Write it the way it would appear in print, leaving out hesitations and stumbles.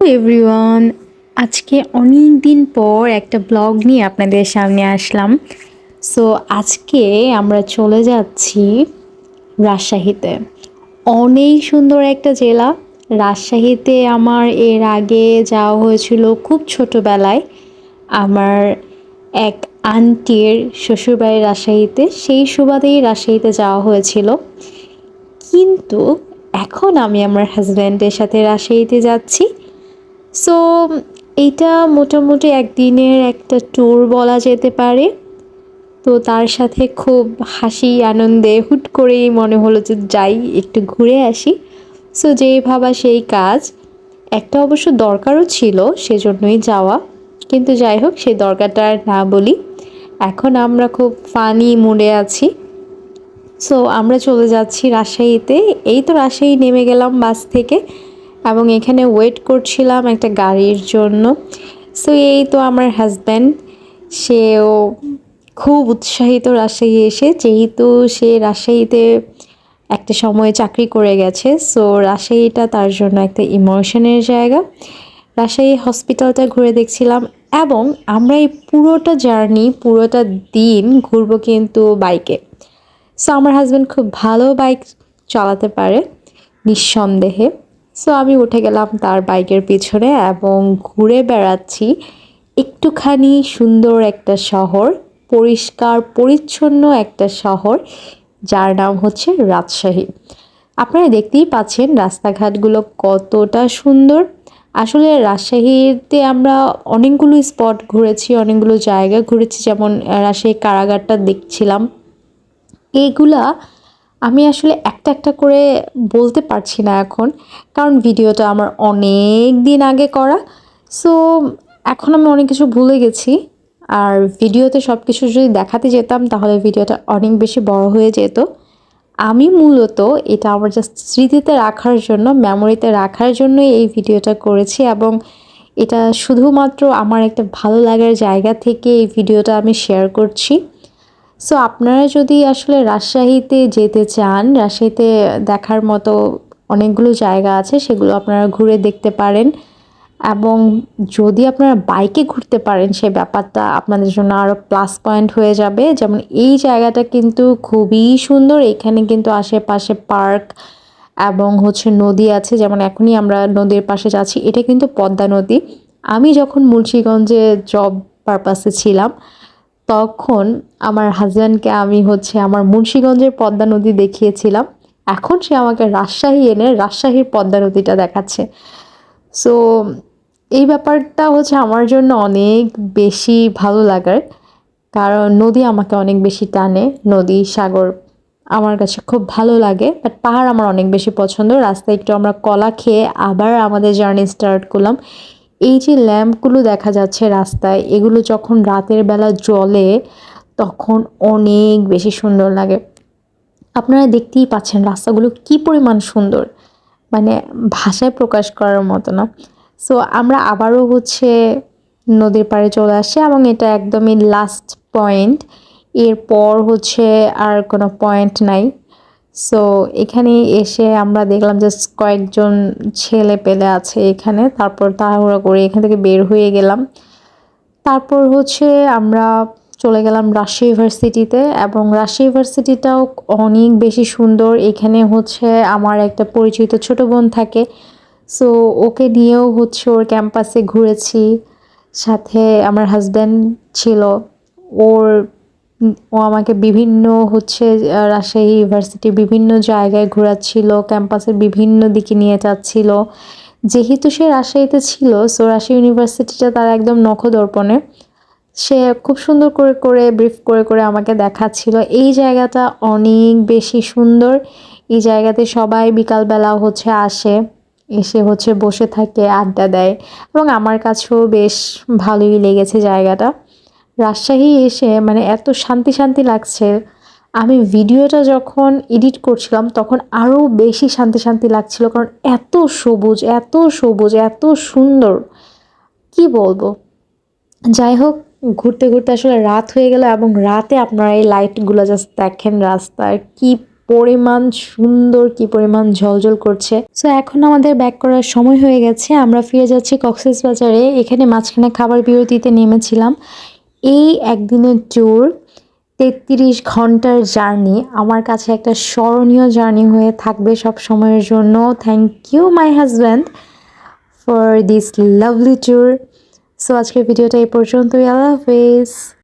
Everyone, আজকে অনেক দিন পর একটা ব্লগ নিয়ে আপনাদের সামনে আসলাম। সো আজকে আমরা চলে যাচ্ছি রাজশাহীতে। অনেক সুন্দর একটা জেলা। রাজশাহীতে আমার এর আগে যাওয়া হয়েছিল খুব ছোটোবেলায়। আমার এক আন্টির শ্বশুরবাড়ি রাজশাহীতে, সেই সুবাদেই রাজশাহীতে যাওয়া হয়েছিল। কিন্তু এখন আমি আমার হাজব্যান্ডের সাথে রাজশাহীতে যাচ্ছি। সো এইটা মোটামুটি একদিনের একটা ট্যুর বলা যেতে পারে। তো তার সাথে খুব হাসি আনন্দে হুট করেই মনে হলো যে যাই একটু ঘুরে আসি। সো যেই ভাবা সেই কাজ। একটা অবশ্য দরকারও ছিল, সেজন্যই যাওয়া। কিন্তু যাই হোক, সেই দরকারটা আর না বলি। এখন আমরা খুব ফানি মুডে আছি। সো আমরা চলে যাচ্ছি রাজশাহীতে। এই তো রাজশাহী নেমে গেলাম বাস থেকে, এবং এখানে ওয়েট করছিলাম একটা গাড়ির জন্য। সো এই তো আমার হাজব্যান্ড, সেও খুব উৎসাহিত রাজশাহী এসে, যেহেতু সে রাজশাহীতে একটা সময় চাকরি করে গেছে। সো রাজশাহীটা তার জন্য একটা ইমোশনের জায়গা। রাজশাহী হসপিটালটা ঘুরে দেখছিলাম, এবং আমরা এই পুরোটা জার্নি, পুরোটা দিন ঘুরবো কিন্তু বাইকে। সো আমার হাজব্যান্ড খুব ভালো বাইক চালাতে পারে, নিঃসন্দেহে। সো আমি উঠে গেলাম তার বাইকের পিছনে এবং ঘুরে বেড়াচ্ছি একটুখানি সুন্দর একটা শহর, পরিষ্কার পরিচ্ছন্ন একটা শহর, যার নাম হচ্ছে রাজশাহী। আপনারা দেখতেই পাচ্ছেন রাস্তাঘাটগুলো কতটা সুন্দর। আসলে রাজশাহীতে আমরা অনেকগুলো স্পট ঘুরেছি, অনেকগুলো জায়গা ঘুরেছি, যেমন রাজশাহী কারাগারটা দেখছিলাম। এইগুলা আমি আসলে একটা একটা করে বলতে পারছি না এখন, কারণ ভিডিওটা আমার অনেক দিন আগে করা। সো এখন আমি অনেক কিছু ভুলে গেছি। আর ভিডিওতে সব কিছু যদি দেখাতে যেতাম তাহলে ভিডিওটা অনেক বেশি বড় হয়ে যেত। আমি মূলত এটা আমার জাস্ট স্মৃতিতে রাখার জন্য, মেমোরিতে রাখার জন্যই এই ভিডিওটা করেছি, এবং এটা শুধুমাত্র আমার একটা ভালো লাগার জায়গা থেকে এই ভিডিওটা আমি শেয়ার করছি। সো আপনারা যদি আসলে রাজশাহীতে যেতে চান, রাজশাহীতে দেখার মতো অনেকগুলো জায়গা আছে, সেগুলো আপনারা ঘুরে দেখতে পারেন। এবং যদি আপনারা বাইকে ঘুরতে পারেন, সেই ব্যাপারটা আপনাদের জন্য আরও প্লাস পয়েন্ট হয়ে যাবে। যেমন এই জায়গাটা কিন্তু খুবই সুন্দর। এখানে কিন্তু আশেপাশে পার্ক এবং নদী আছে। যেমন এখনই আমরা নদীর পাশে যাচ্ছি, এটা কিন্তু পদ্মা নদী। আমি যখন মুন্সিগঞ্জে জব পারপাসে ছিলাম, তখন আমার হাজব্যান্ডকে আমি আমার মুন্সিগঞ্জের পদ্মা নদী দেখিয়েছিলাম। এখন সে আমাকে রাজশাহী এনে রাজশাহীর পদ্মা নদীটা দেখাচ্ছে। সো এই ব্যাপারটা আমার জন্য অনেক বেশি ভালো লাগার, কারণ নদী আমাকে অনেক বেশি টানে। নদী, সাগর আমার কাছে খুব ভালো লাগে, বাট পাহাড় আমার অনেক বেশি পছন্দ। রাস্তায় একটু আমরা কলা খেয়ে আবার আমাদের জার্নি স্টার্ট করলাম। এই যে ল্যাম্পগুলো দেখা যাচ্ছে রাস্তায়, এগুলো যখন রাতের বেলা জ্বলে তখন অনেক বেশি সুন্দর লাগে। আপনারা দেখতেই পাচ্ছেন রাস্তাগুলো কি পরিমাণ সুন্দর, মানে ভাষায় প্রকাশ করার মতো না। সো আমরা আবারও নদীর পাড়ে চলে আসছি, এবং এটা একদমই লাস্ট পয়েন্ট। এরপর আর কোনো পয়েন্ট নাই। সো এখানে এসে আমরা দেখলাম জাস্ট কয়েকজন ছেলে পেলে আছে এখানে। তারপর তাড়াহুড়া করে এখান থেকে বের হয়ে গেলাম। তারপর আমরা চলে গেলাম রাজশাহী ইউনিভার্সিটিতে, এবং রাজশাহী ইউনিভার্সিটিটাও অনেক বেশি সুন্দর। এখানে আমার একটা পরিচিত ছোট বোন থাকে। সো ওকে নিয়েও ওর ক্যাম্পাসে ঘুরেছি। সাথে আমার হাজব্যান্ড ছিল। ওর ও আমাকে বিভিন্ন রাজশাহী ইউনিভার্সিটির বিভিন্ন জায়গায় ঘোরাচ্ছিল, ক্যাম্পাসের বিভিন্ন দিকে নিয়ে যাচ্ছিল। যেহেতু সে রাজশাহীতে ছিল, সো রাজশাহী ইউনিভার্সিটিটা তার একদম নখদর্পণে। সে খুব সুন্দর করে করে ব্রিফ করে করে আমাকে দেখাচ্ছিল এই জায়গাটা অনেক বেশি সুন্দর। এই জায়গাতে সবাই বিকালবেলা আসে, এসে বসে থাকে, আড্ডা দেয়, এবং আমার কাছেও বেশ ভালোই লেগেছে জায়গাটা। রাজশাহী এসে মানে এত শান্তি শান্তি লাগছে। আমি ভিডিওটা যখন এডিট করছিলাম তখন আরও বেশি শান্তি শান্তি লাগছিল, কারণ এত সবুজ, এত সবুজ, এত সুন্দর, কি বলবো। যাই হোক, ঘুরতে ঘুরতে আসলে রাত হয়ে গেল, এবং রাতে আপনারা এই লাইটগুলো জাস্ট দেখেন রাস্তার, কি পরিমাণ সুন্দর, কি পরিমাণ ঝলঝল করছে। সো এখন আমাদের ব্যাক করার সময় হয়ে গেছে, আমরা ফিরে যাচ্ছি কক্সবাজারে। এখানে মাঝখানে খাবার বিরতিতে নেমেছিলাম। এই একদিনের ট্যুর 33 ঘন্টার জার্নি আমার কাছে একটা স্মরণীয় জার্নি হয়ে থাকবে সব সময়ের জন্য। Thank you my husband for this lovely tour. So আজকের ভিডিওটা এই পর্যন্তই। আল্লাহ হাফেজ।